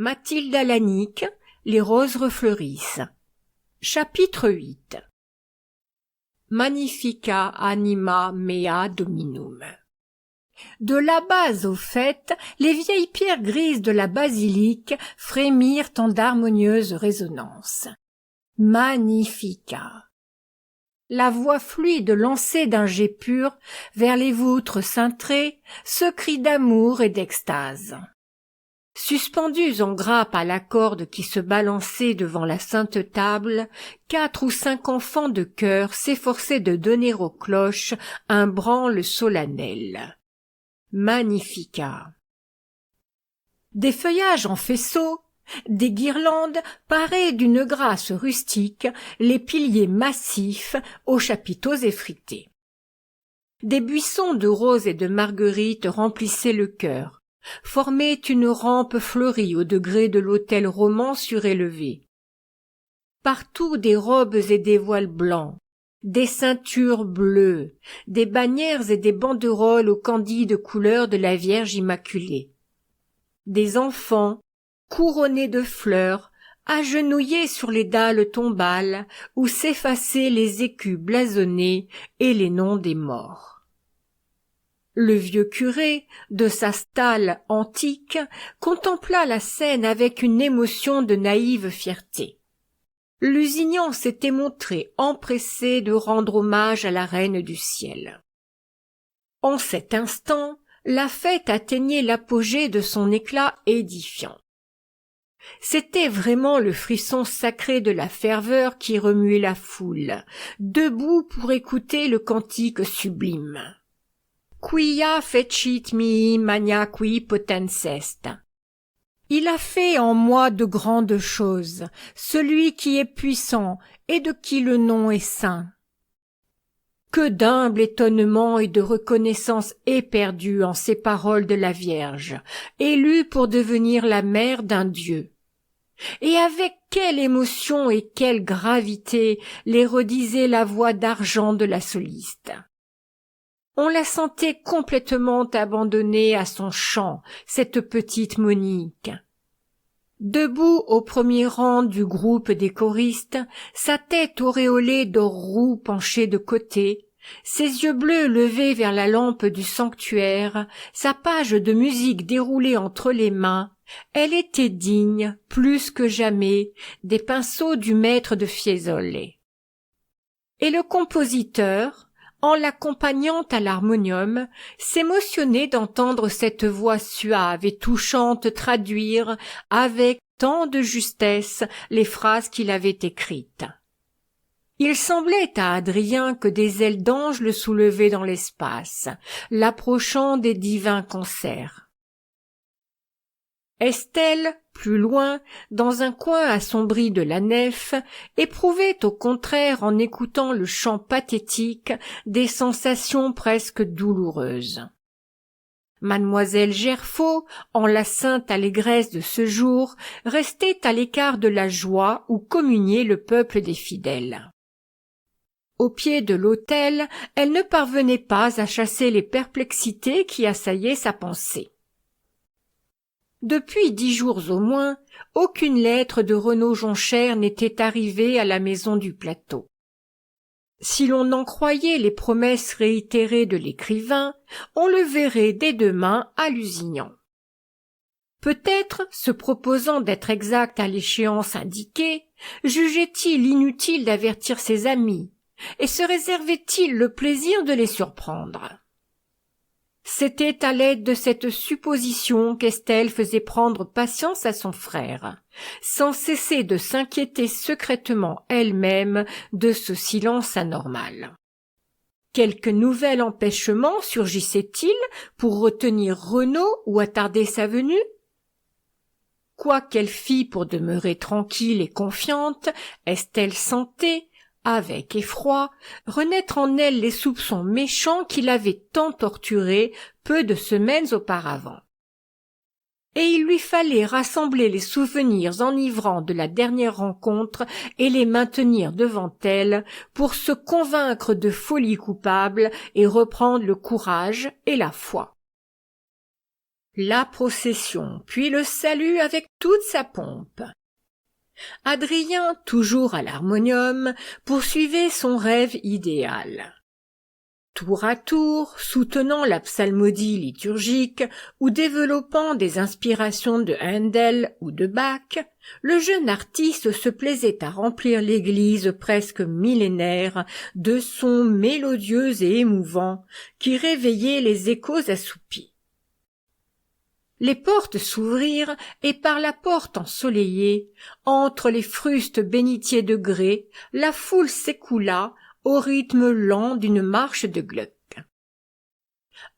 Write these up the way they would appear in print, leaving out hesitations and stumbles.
Mathilde Alanic, les roses refleurissent. Chapitre 8. Magnifica anima mea dominum. De la base au faîte, les vieilles pierres grises de la basilique frémirent en d'harmonieuses résonances. Magnifica. La voix fluide lancée d'un jet pur vers les voûtes cintrées, ce cri d'amour et d'extase. Suspendus en grappe à la corde qui se balançait devant la sainte table, 4 ou 5 enfants de chœur s'efforçaient de donner aux cloches un branle solennel. Magnifica. Des feuillages en faisceaux, des guirlandes parées d'une grâce rustique, les piliers massifs aux chapiteaux effrités. Des buissons de roses et de marguerites remplissaient le chœur, formaient une rampe fleurie au degré de l'autel roman surélevé. Partout des robes et des voiles blancs, des ceintures bleues, des bannières et des banderoles aux candides couleurs de la Vierge Immaculée. Des enfants, couronnés de fleurs, agenouillés sur les dalles tombales où s'effaçaient les écus blasonnés et les noms des morts. Le vieux curé, de sa stalle antique, contempla la scène avec une émotion de naïve fierté. Lusignan s'était montré empressé de rendre hommage à la reine du ciel. En cet instant, la fête atteignait l'apogée de son éclat édifiant. C'était vraiment le frisson sacré de la ferveur qui remuait la foule, debout pour écouter le cantique sublime. Quia fecit mihi magna qui potens est. Il a fait en moi de grandes choses, celui qui est puissant et de qui le nom est saint. Que d'humble étonnement et de reconnaissance éperdue en ces paroles de la Vierge, élue pour devenir la mère d'un Dieu. Et avec quelle émotion et quelle gravité les redisait la voix d'argent de la soliste. On la sentait complètement abandonnée à son chant, cette petite Monique. Debout au premier rang du groupe des choristes, sa tête auréolée d'or roux penchée de côté, ses yeux bleus levés vers la lampe du sanctuaire, sa page de musique déroulée entre les mains, elle était digne, plus que jamais, des pinceaux du maître de Fiesole. Et le compositeur, en l'accompagnant à l'harmonium, s'émotionnait d'entendre cette voix suave et touchante traduire avec tant de justesse les phrases qu'il avait écrites. Il semblait à Adrien que des ailes d'ange le soulevaient dans l'espace, l'approchant des divins concerts. Estelle, plus loin, dans un coin assombri de la nef, éprouvait au contraire en écoutant le chant pathétique des sensations presque douloureuses. Mademoiselle Gerfaut, en la sainte allégresse de ce jour, restait à l'écart de la joie où communiait le peuple des fidèles. Au pied de l'autel, elle ne parvenait pas à chasser les perplexités qui assaillaient sa pensée. Depuis 10 jours au moins, aucune lettre de Renaud Jonchère n'était arrivée à la maison du plateau. Si l'on en croyait les promesses réitérées de l'écrivain, on le verrait dès demain à Lusignan. Peut-être, se proposant d'être exact à l'échéance indiquée, jugeait-il inutile d'avertir ses amis, et se réservait-il le plaisir de les surprendre. C'était à l'aide de cette supposition qu'Estelle faisait prendre patience à son frère, sans cesser de s'inquiéter secrètement elle-même de ce silence anormal. Quelque nouvel empêchement surgissait-il pour retenir Renaud ou attarder sa venue? Quoi qu'elle fît pour demeurer tranquille et confiante, Estelle sentait, avec effroi, renaître en elle les soupçons méchants qui l'avaient tant torturée peu de semaines auparavant. Et il lui fallait rassembler les souvenirs enivrants de la dernière rencontre et les maintenir devant elle pour se convaincre de folie coupable et reprendre le courage et la foi. La procession, puis le salut avec toute sa pompe. Adrien, toujours à l'harmonium, poursuivait son rêve idéal. Tour à tour, soutenant la psalmodie liturgique ou développant des inspirations de Handel ou de Bach, le jeune artiste se plaisait à remplir l'église presque millénaire de sons mélodieux et émouvants qui réveillaient les échos assoupis. Les portes s'ouvrirent, et par la porte ensoleillée, entre les frustes bénitiers de grès, la foule s'écoula au rythme lent d'une marche de Gluck.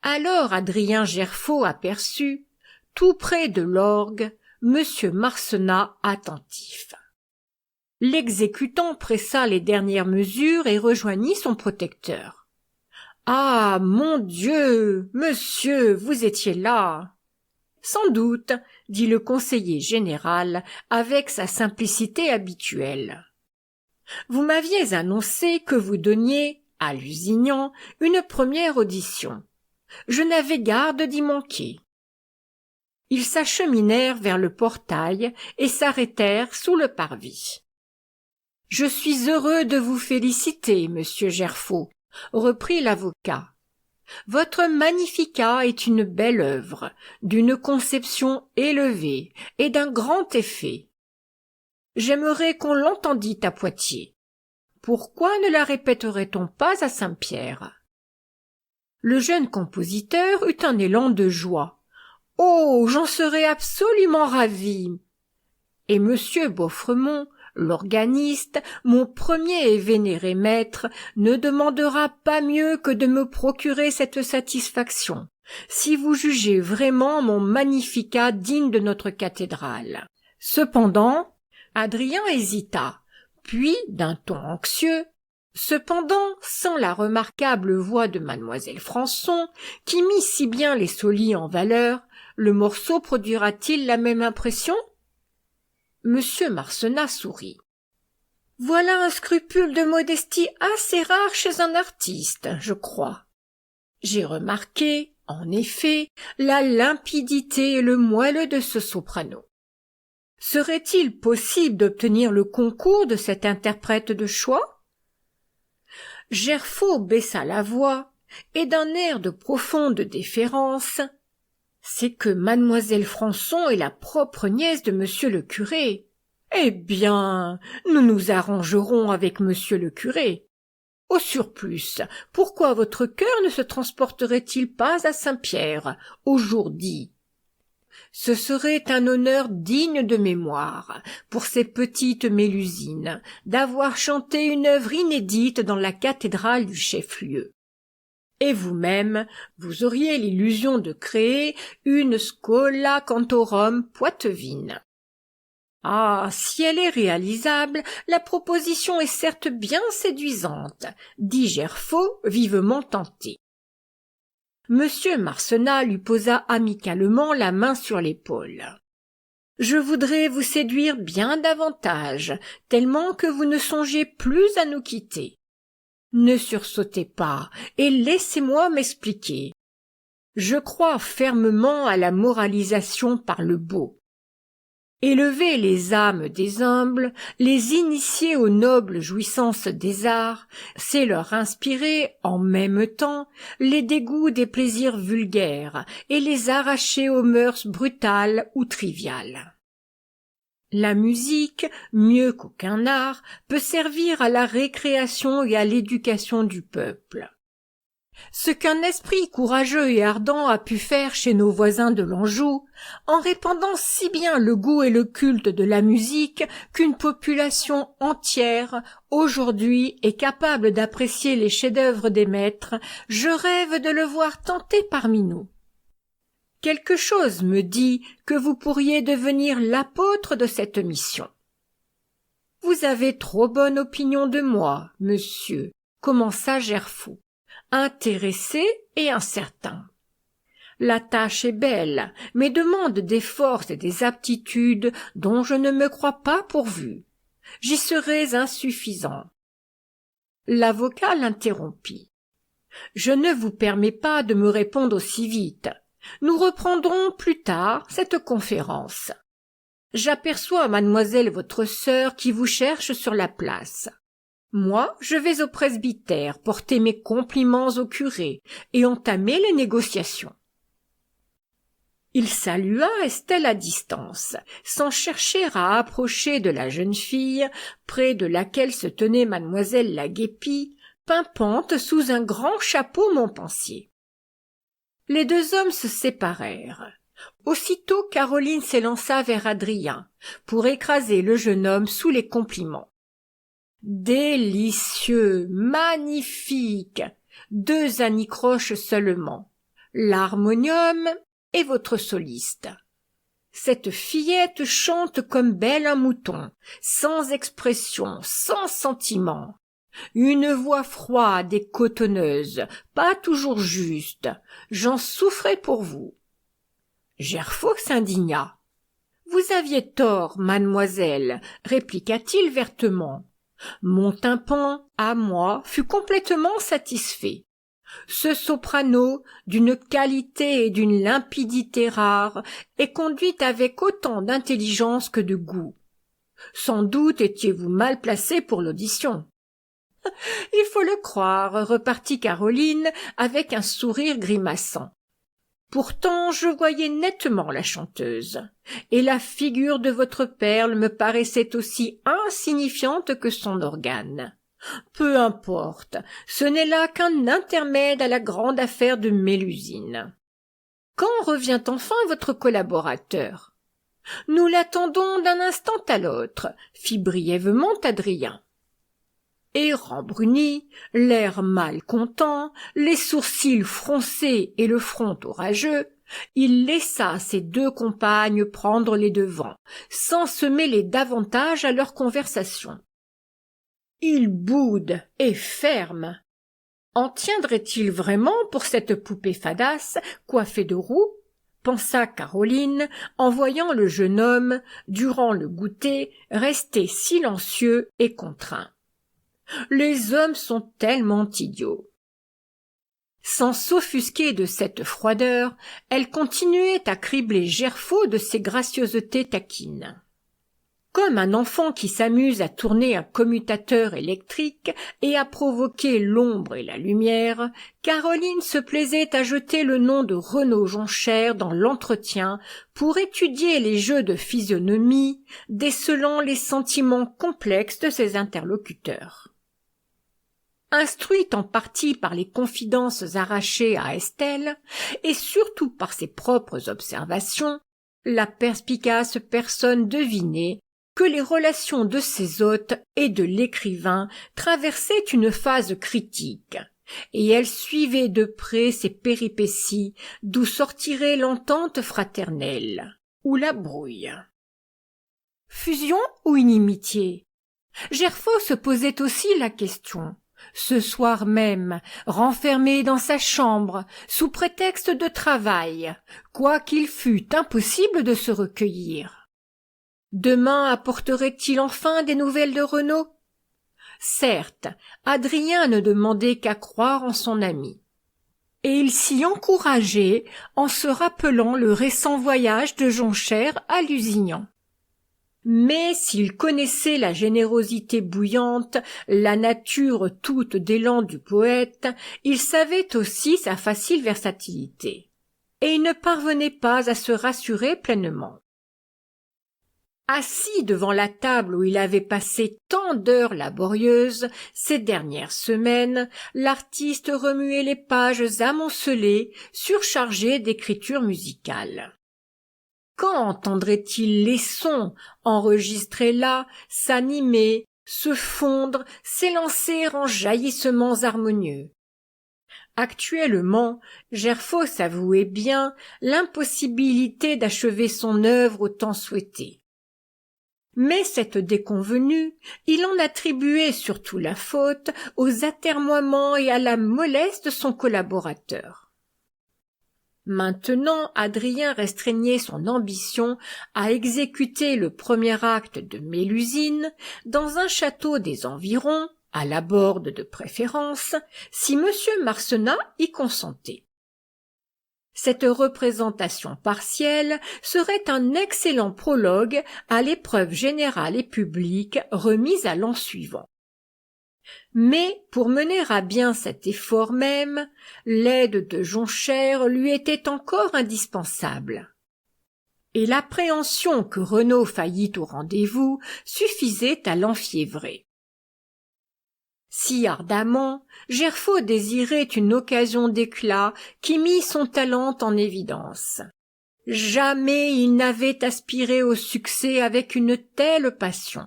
Alors Adrien Gerfaut aperçut, tout près de l'orgue, Monsieur Marcenat attentif. L'exécutant pressa les dernières mesures et rejoignit son protecteur. « Ah, mon Dieu, monsieur, vous étiez là !»« Sans doute, » dit le conseiller général avec sa simplicité habituelle. « Vous m'aviez annoncé que vous donniez, à Lusignan, une première audition. Je n'avais garde d'y manquer. » Ils s'acheminèrent vers le portail et s'arrêtèrent sous le parvis. « Je suis heureux de vous féliciter, monsieur Gerfaut, » reprit l'avocat. « Votre Magnificat est une belle œuvre, d'une conception élevée et d'un grand effet. J'aimerais qu'on l'entendît à Poitiers. Pourquoi ne la répéterait-on pas à Saint-Pierre ?» Le jeune compositeur eut un élan de joie. « Oh, j'en serais absolument ravi !» Et monsieur Beauffremont, l'organiste, mon premier et vénéré maître, ne demandera pas mieux que de me procurer cette satisfaction, si vous jugez vraiment mon Magnificat digne de notre cathédrale. Cependant, Adrien hésita, puis, d'un ton anxieux, cependant, sans la remarquable voix de mademoiselle Françon, qui mit si bien les solis en valeur, le morceau produira-t-il la même impression? Monsieur Marcenat sourit. « Voilà un scrupule de modestie assez rare chez un artiste, je crois. J'ai remarqué, en effet, la limpidité et le moelleux de ce soprano. Serait-il possible d'obtenir le concours de cet interprète de choix ?» Gerfaut baissa la voix, et d'un air de profonde déférence, « C'est que mademoiselle Françon est la propre nièce de monsieur le curé. Eh bien, nous nous arrangerons avec monsieur le curé. Au surplus, pourquoi votre cœur ne se transporterait-il pas à Saint-Pierre, au jour dit? Ce serait un honneur digne de mémoire, pour ces petites Mélusines, d'avoir chanté une œuvre inédite dans la cathédrale du chef-lieu. Et vous-même, vous auriez l'illusion de créer une Schola Cantorum Poitevine. Ah, si elle est réalisable, la proposition est certes bien séduisante, dit Gerfaut, vivement tenté. Monsieur Marcenat lui posa amicalement la main sur l'épaule. « Je voudrais vous séduire bien davantage, tellement que vous ne songiez plus à nous quitter. Ne sursautez pas, et laissez-moi m'expliquer. Je crois fermement à la moralisation par le beau. Élever les âmes des humbles, les initier aux nobles jouissances des arts, c'est leur inspirer, en même temps, les dégoûts des plaisirs vulgaires et les arracher aux mœurs brutales ou triviales. La musique, mieux qu'aucun art, peut servir à la récréation et à l'éducation du peuple. Ce qu'un esprit courageux et ardent a pu faire chez nos voisins de l'Anjou, en répandant si bien le goût et le culte de la musique qu'une population entière, aujourd'hui, est capable d'apprécier les chefs-d'œuvre des maîtres, je rêve de le voir tenter parmi nous. Quelque chose me dit que vous pourriez devenir l'apôtre de cette mission. Vous avez trop bonne opinion de moi, monsieur, commença Gerfaut, intéressé et incertain. La tâche est belle, mais demande des forces et des aptitudes dont je ne me crois pas pourvu. J'y serais insuffisant. L'avocat l'interrompit. « Je ne vous permets pas de me répondre aussi vite. Nous reprendrons plus tard cette conférence. J'aperçois mademoiselle votre sœur qui vous cherche sur la place. Moi, je vais au presbytère porter mes compliments au curé et entamer les négociations. » Il salua Estelle à distance, sans chercher à approcher de la jeune fille, près de laquelle se tenait mademoiselle la guépie, pimpante sous un grand chapeau montpensier. Les deux hommes se séparèrent. Aussitôt Caroline s'élança vers Adrien, pour écraser le jeune homme sous les compliments. « Délicieux, magnifique, 2 anicroches seulement, l'harmonium et votre soliste. Cette fillette chante comme belle un mouton, sans expression, sans sentiment. Une voix froide et cotonneuse, pas toujours juste. J'en souffrais pour vous. » Gerfaut s'indigna. « Vous aviez tort, mademoiselle, » répliqua-t-il vertement. « Mon tympan, à moi, fut complètement satisfait. Ce soprano, d'une qualité et d'une limpidité rares, est conduit avec autant d'intelligence que de goût. Sans doute étiez-vous mal placé pour l'audition. »« Il faut le croire, » repartit Caroline avec un sourire grimaçant. « Pourtant je voyais nettement la chanteuse, et la figure de votre perle me paraissait aussi insignifiante que son organe. Peu importe, ce n'est là qu'un intermède à la grande affaire de Mélusine. Quand revient enfin votre collaborateur ? » »« Nous l'attendons d'un instant à l'autre, » fit brièvement Adrien. Et rembruni, l'air mal content, les sourcils froncés et le front orageux, il laissa ses 2 compagnes prendre les devants, sans se mêler davantage à leur conversation. Il boude et ferme. En tiendrait-il vraiment pour cette poupée fadasse, coiffée de roux ? Pensa Caroline, en voyant le jeune homme, durant le goûter, rester silencieux et contraint. Les hommes sont tellement idiots. Sans s'offusquer de cette froideur, elle continuait à cribler Gerfaut de ses gracieusetés taquines. Comme un enfant qui s'amuse à tourner un commutateur électrique et à provoquer l'ombre et la lumière, Caroline se plaisait à jeter le nom de Renaud Jonchère dans l'entretien pour étudier les jeux de physionomie, décelant les sentiments complexes de ses interlocuteurs. Instruite en partie par les confidences arrachées à Estelle, et surtout par ses propres observations, la perspicace personne devinait que les relations de ses hôtes et de l'écrivain traversaient une phase critique, et elle suivait de près ces péripéties d'où sortirait l'entente fraternelle, ou la brouille. Fusion ou inimitié ? Gerfaut se posait aussi la question. Ce soir même, renfermé dans sa chambre, sous prétexte de travail, quoiqu'il fût impossible de se recueillir. Demain apporterait-il enfin des nouvelles de Renaud ? Certes, Adrien ne demandait qu'à croire en son ami. Et il s'y encourageait en se rappelant le récent voyage de Jonchère à Lusignan. Mais s'il connaissait la générosité bouillante, la nature toute d'élan du poète, il savait aussi sa facile versatilité, et il ne parvenait pas à se rassurer pleinement. Assis devant la table où il avait passé tant d'heures laborieuses ces dernières semaines, l'artiste remuait les pages amoncelées, surchargées d'écriture musicale. Quand entendrait-il les sons, enregistrés là, s'animer, se fondre, s'élancer en jaillissements harmonieux? Actuellement, Gerfaut s'avouait bien l'impossibilité d'achever son œuvre au temps souhaité. Mais cette déconvenue, il en attribuait surtout la faute aux atermoiements et à la mollesse de son collaborateur. Maintenant, Adrien restreignait son ambition à exécuter le premier acte de Mélusine dans un château des environs, à la Borde de préférence, si M. Marcenat y consentait. Cette représentation partielle serait un excellent prologue à l'épreuve générale et publique remise à l'an suivant. Mais pour mener à bien cet effort même, l'aide de Jonchère lui était encore indispensable. Et l'appréhension que Renaud faillît au rendez-vous suffisait à l'enfiévrer. Si ardemment, Gerfaut désirait une occasion d'éclat qui mît son talent en évidence. Jamais il n'avait aspiré au succès avec une telle passion.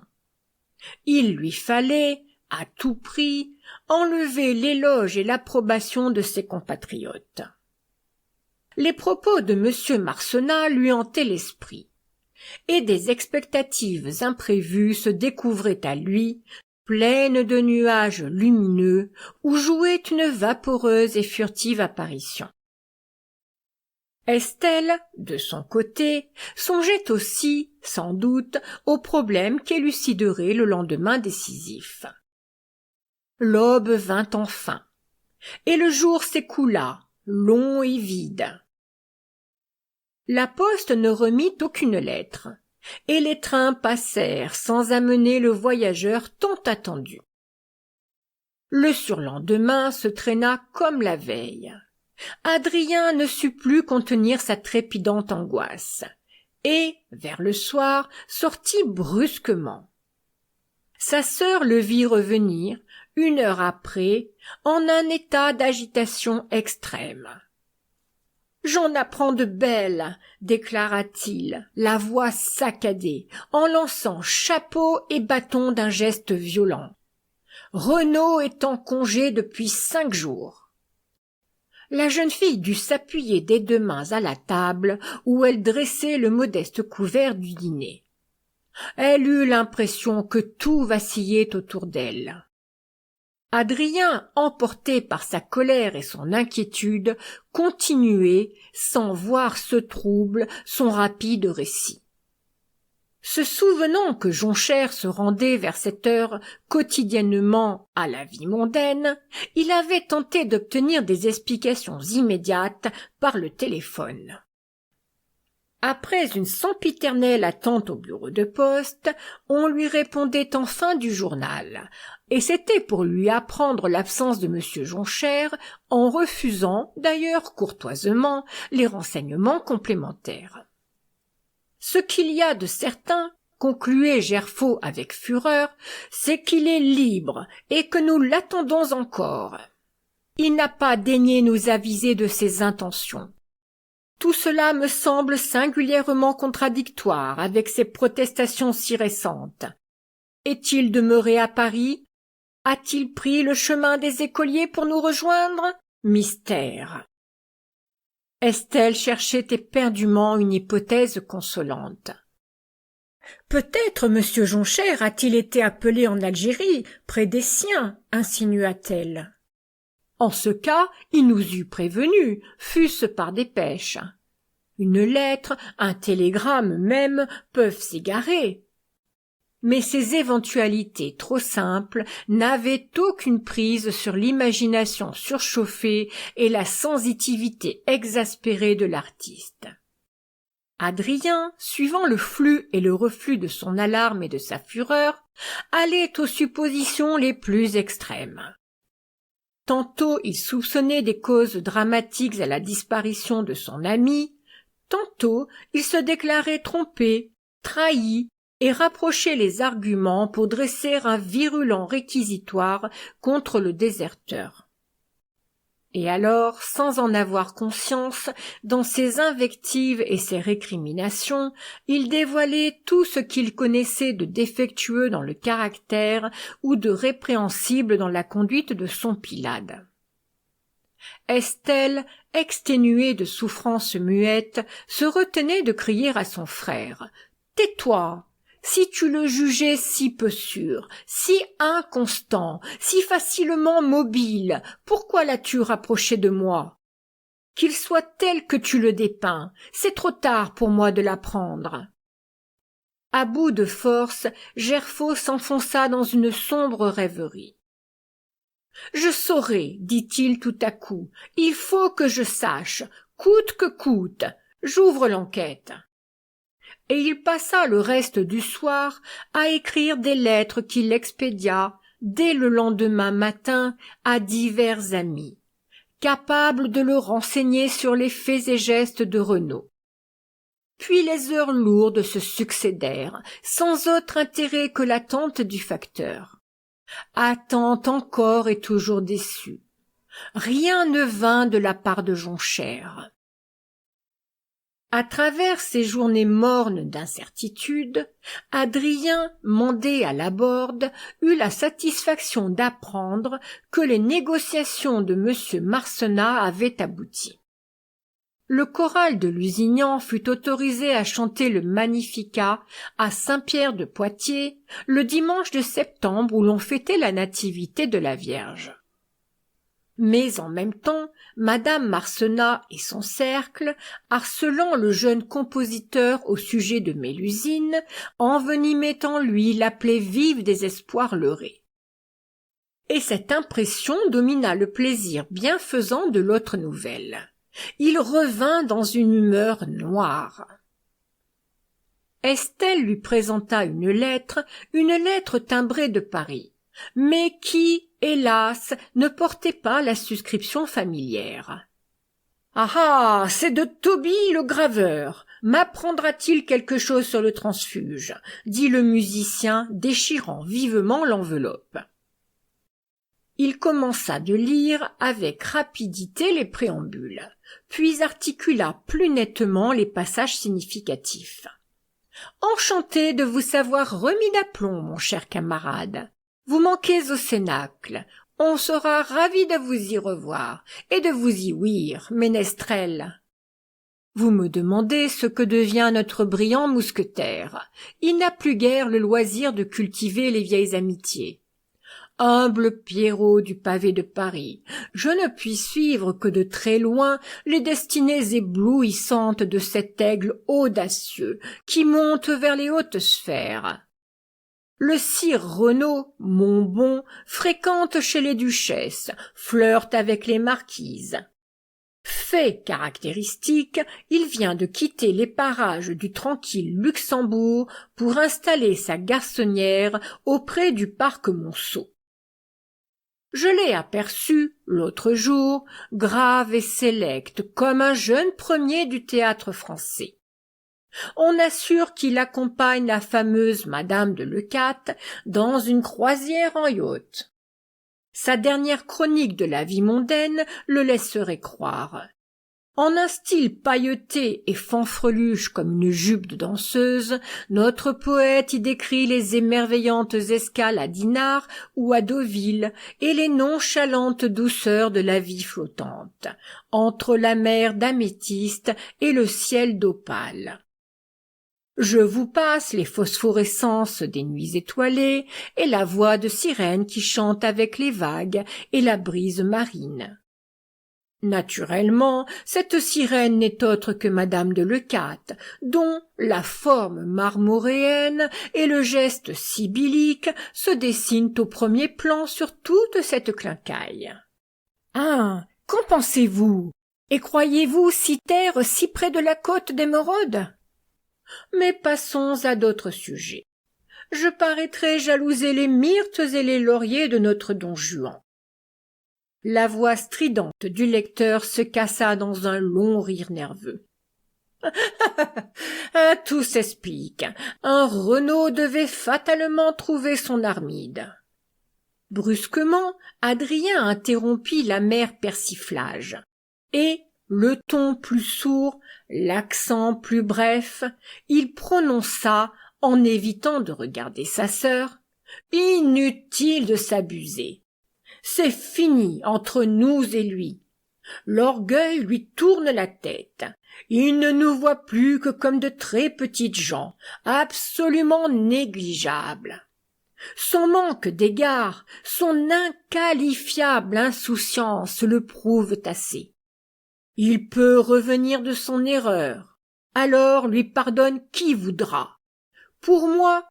Il lui fallait, à tout prix, enlever l'éloge et l'approbation de ses compatriotes. Les propos de M. Marcenat lui hantaient l'esprit, et des expectatives imprévues se découvraient à lui, pleines de nuages lumineux, où jouait une vaporeuse et furtive apparition. Estelle, de son côté, songeait aussi, sans doute, au problème qu'éluciderait le lendemain décisif. L'aube vint enfin, et le jour s'écoula, long et vide. La poste ne remit aucune lettre, et les trains passèrent sans amener le voyageur tant attendu. Le surlendemain se traîna comme la veille. Adrien ne sut plus contenir sa trépidante angoisse, et, vers le soir, sortit brusquement. Sa sœur le vit revenir, 1 heure après, en un état d'agitation extrême. « J'en apprends de belles, déclara-t-il, la voix saccadée, en lançant chapeau et bâton d'un geste violent. Renaud est en congé depuis 5 jours. La jeune fille dut s'appuyer des 2 mains à la table où elle dressait le modeste couvert du dîner. Elle eut l'impression que tout vacillait autour d'elle. Adrien, emporté par sa colère et son inquiétude, continuait, sans voir ce trouble, son rapide récit. Se souvenant que Jonchère se rendait vers cette heure quotidiennement à la vie mondaine, il avait tenté d'obtenir des explications immédiates par le téléphone. Après une sempiternelle attente au bureau de poste, on lui répondait enfin du journal, et c'était pour lui apprendre l'absence de M. Jonchère, en refusant, d'ailleurs courtoisement, les renseignements complémentaires. Ce qu'il y a de certain, concluait Gerfaut avec fureur, c'est qu'il est libre et que nous l'attendons encore. Il n'a pas daigné nous aviser de ses intentions. Tout cela me semble singulièrement contradictoire avec ses protestations si récentes. Est-il demeuré à Paris? A-t-il pris le chemin des écoliers pour nous rejoindre? Mystère. Estelle cherchait éperdument une hypothèse consolante. Peut-être M. Jonchère a-t-il été appelé en Algérie, près des siens, insinua-t-elle. En ce cas, il nous eût prévenus, fût-ce par dépêche. Une lettre, un télégramme même, peuvent s'égarer. Mais ces éventualités trop simples n'avaient aucune prise sur l'imagination surchauffée et la sensitivité exaspérée de l'artiste. Adrien, suivant le flux et le reflux de son alarme et de sa fureur, allait aux suppositions les plus extrêmes. Tantôt il soupçonnait des causes dramatiques à la disparition de son ami, tantôt il se déclarait trompé, trahi, et rapprochait les arguments pour dresser un virulent réquisitoire contre le déserteur. Et alors, sans en avoir conscience, dans ses invectives et ses récriminations, il dévoilait tout ce qu'il connaissait de défectueux dans le caractère ou de répréhensible dans la conduite de son Pylade. Estelle, exténuée de souffrances muettes, se retenait de crier à son frère « Tais-toi ! Si tu le jugeais si peu sûr, si inconstant, si facilement mobile, pourquoi l'as-tu rapproché de moi? Qu'il soit tel que tu le dépeins, c'est trop tard pour moi de l'apprendre. » À bout de force, Gerfaut s'enfonça dans une sombre rêverie. « Je saurai, dit-il tout à coup, il faut que je sache, coûte que coûte, j'ouvre l'enquête. Et il passa le reste du soir à écrire des lettres qu'il expédia dès le lendemain matin à divers amis, capables de le renseigner sur les faits et gestes de Renaud. Puis les heures lourdes se succédèrent, sans autre intérêt que l'attente du facteur. Attente encore et toujours déçue. Rien ne vint de la part de Jonchère. À travers ces journées mornes d'incertitude, Adrien, mandé à la Borde, eut la satisfaction d'apprendre que les négociations de M. Marcenat avaient abouti. Le choral de Lusignan fut autorisé à chanter le Magnificat à Saint-Pierre-de-Poitiers le dimanche de septembre où l'on fêtait la nativité de la Vierge. Mais en même temps, madame Marcenat et son cercle, harcelant le jeune compositeur au sujet de Mélusine, envenimaient en lui la plaie vive des espoirs leurrés. Et cette impression domina le plaisir bienfaisant de l'autre nouvelle. Il revint dans une humeur noire. Estelle lui présenta une lettre timbrée de Paris, mais qui, hélas, ne portait pas la suscription familière. « Ah ah, c'est de Toby le graveur. M'apprendra-t-il quelque chose sur le transfuge ?» dit le musicien, déchirant vivement l'enveloppe. Il commença de lire avec rapidité les préambules, puis articula plus nettement les passages significatifs. « Enchanté de vous savoir remis d'aplomb, mon cher camarade. Vous manquez au cénacle. On sera ravis de vous y revoir et de vous y ouïr, ménestrel. Vous me demandez ce que devient notre brillant mousquetaire. Il n'a plus guère le loisir de cultiver les vieilles amitiés. Humble Pierrot du pavé de Paris, je ne puis suivre que de très loin les destinées éblouissantes de cet aigle audacieux qui monte vers les hautes sphères. Le sire Renaud, mon bon, fréquente chez les duchesses, flirte avec les marquises. Fait caractéristique, il vient de quitter les parages du tranquille Luxembourg pour installer sa garçonnière auprès du parc Monceau. Je l'ai aperçu, l'autre jour, grave et sélect, comme un jeune premier du théâtre français. On assure qu'il accompagne la fameuse Madame de Leucate dans une croisière en yacht. Sa dernière chronique de la vie mondaine le laisserait croire. En un style pailleté et fanfreluche comme une jupe de danseuse, notre poète y décrit les émerveillantes escales à Dinard ou à Deauville et les nonchalantes douceurs de la vie flottante, entre la mer d'améthyste et le ciel d'opale. Je vous passe les phosphorescences des nuits étoilées et la voix de sirène qui chante avec les vagues et la brise marine. Naturellement, cette sirène n'est autre que madame de Leucate, dont la forme marmoréenne et le geste sibyllique se dessinent au premier plan sur toute cette quincaille. Ah, qu'en pensez-vous? Et croyez-vous s'y taire si près de la côte d'Émeraude? Mais passons à d'autres sujets. Je paraîtrais jalouser les myrtes et les lauriers de notre Don Juan. La voix stridente du lecteur se cassa dans un long rire nerveux. Tout s'explique. Un Renaud devait fatalement trouver son Armide. Brusquement, Adrien interrompit l'amer persiflage, et, le ton plus sourd, l'accent plus bref, il prononça, en évitant de regarder sa sœur, « Inutile de s'abuser. C'est fini entre nous et lui. L'orgueil lui tourne la tête. Il ne nous voit plus que comme de très petites gens, absolument négligeables. Son manque d'égard, son inqualifiable insouciance le prouvent assez. Il peut revenir de son erreur, alors lui pardonne qui voudra. Pour moi,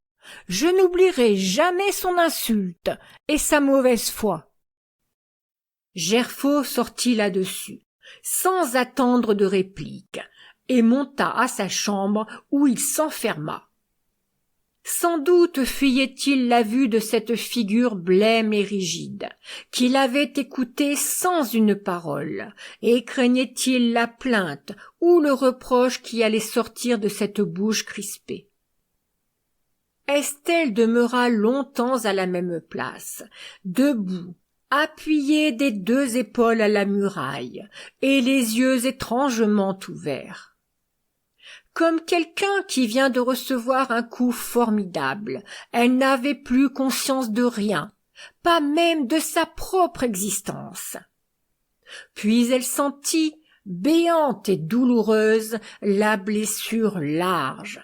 je n'oublierai jamais son insulte et sa mauvaise foi. » Gerfaut sortit là-dessus, sans attendre de réplique, et monta à sa chambre où il s'enferma. Sans doute fuyait-il la vue de cette figure blême et rigide, qu'il avait écoutée sans une parole, et craignait-il la plainte ou le reproche qui allait sortir de cette bouche crispée. Estelle demeura longtemps à la même place, debout, appuyée des deux épaules à la muraille, et les yeux étrangement ouverts. Comme quelqu'un qui vient de recevoir un coup formidable, elle n'avait plus conscience de rien, pas même de sa propre existence. Puis elle sentit, béante et douloureuse, la blessure large.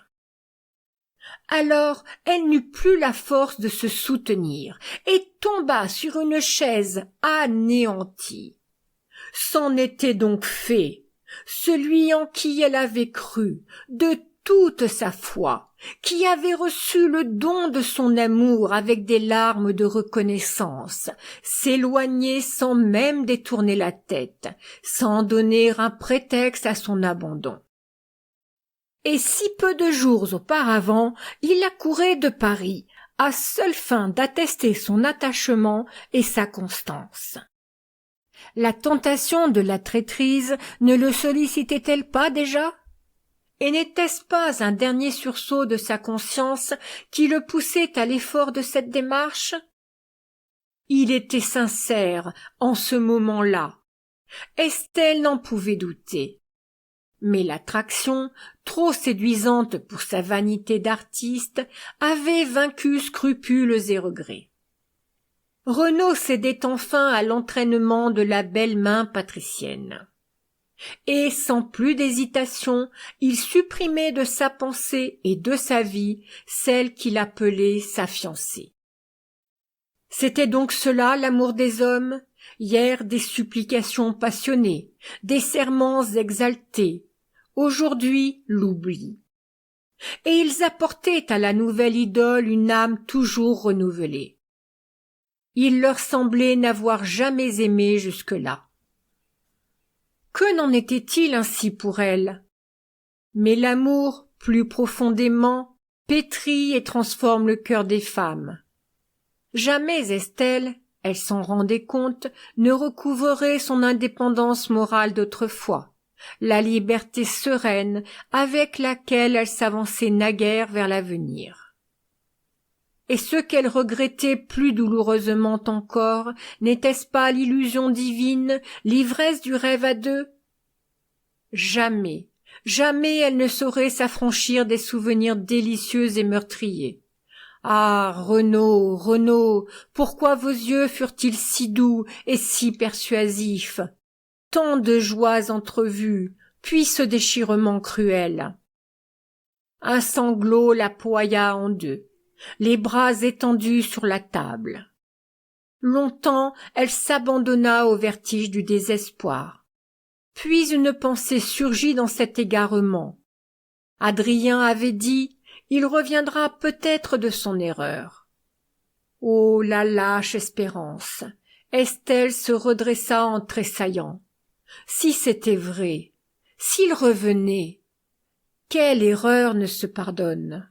Alors elle n'eut plus la force de se soutenir et tomba sur une chaise anéantie. C'en était donc fait. Celui en qui elle avait cru, de toute sa foi, qui avait reçu le don de son amour avec des larmes de reconnaissance, s'éloignait sans même détourner la tête, sans donner un prétexte à son abandon. Et si peu de jours auparavant, il accourait de Paris, à seule fin d'attester son attachement et sa constance. La tentation de la traîtrise ne le sollicitait-elle pas déjà? Et n'était-ce pas un dernier sursaut de sa conscience qui le poussait à l'effort de cette démarche? Il était sincère en ce moment-là. Estelle n'en pouvait douter. Mais l'attraction, trop séduisante pour sa vanité d'artiste, avait vaincu scrupules et regrets. Renaud cédait enfin à l'entraînement de la belle main patricienne. Et sans plus d'hésitation, il supprimait de sa pensée et de sa vie celle qu'il appelait sa fiancée. C'était donc cela l'amour des hommes, hier des supplications passionnées, des serments exaltés, aujourd'hui l'oubli. Et ils apportaient à la nouvelle idole une âme toujours renouvelée. Il leur semblait n'avoir jamais aimé jusque-là. Que n'en était-il ainsi pour elle? Mais l'amour, plus profondément, pétrit et transforme le cœur des femmes. Jamais Estelle, elle s'en rendait compte, ne recouvrerait son indépendance morale d'autrefois, la liberté sereine avec laquelle elle s'avançait naguère vers l'avenir. Et ce qu'elle regrettait plus douloureusement encore, n'était-ce pas l'illusion divine, l'ivresse du rêve à deux? Jamais, jamais elle ne saurait s'affranchir des souvenirs délicieux et meurtriers. Ah, Renaud, Renaud, pourquoi vos yeux furent-ils si doux et si persuasifs? Tant de joies entrevues, puis ce déchirement cruel. Un sanglot la ploya en deux, les bras étendus sur la table. Longtemps elle s'abandonna au vertige du désespoir. Puis une pensée surgit dans cet égarement. Adrien avait dit, il reviendra peut-être de son erreur. Oh, la lâche espérance! Estelle se redressa en tressaillant. Si c'était vrai, s'il revenait, quelle erreur ne se pardonne?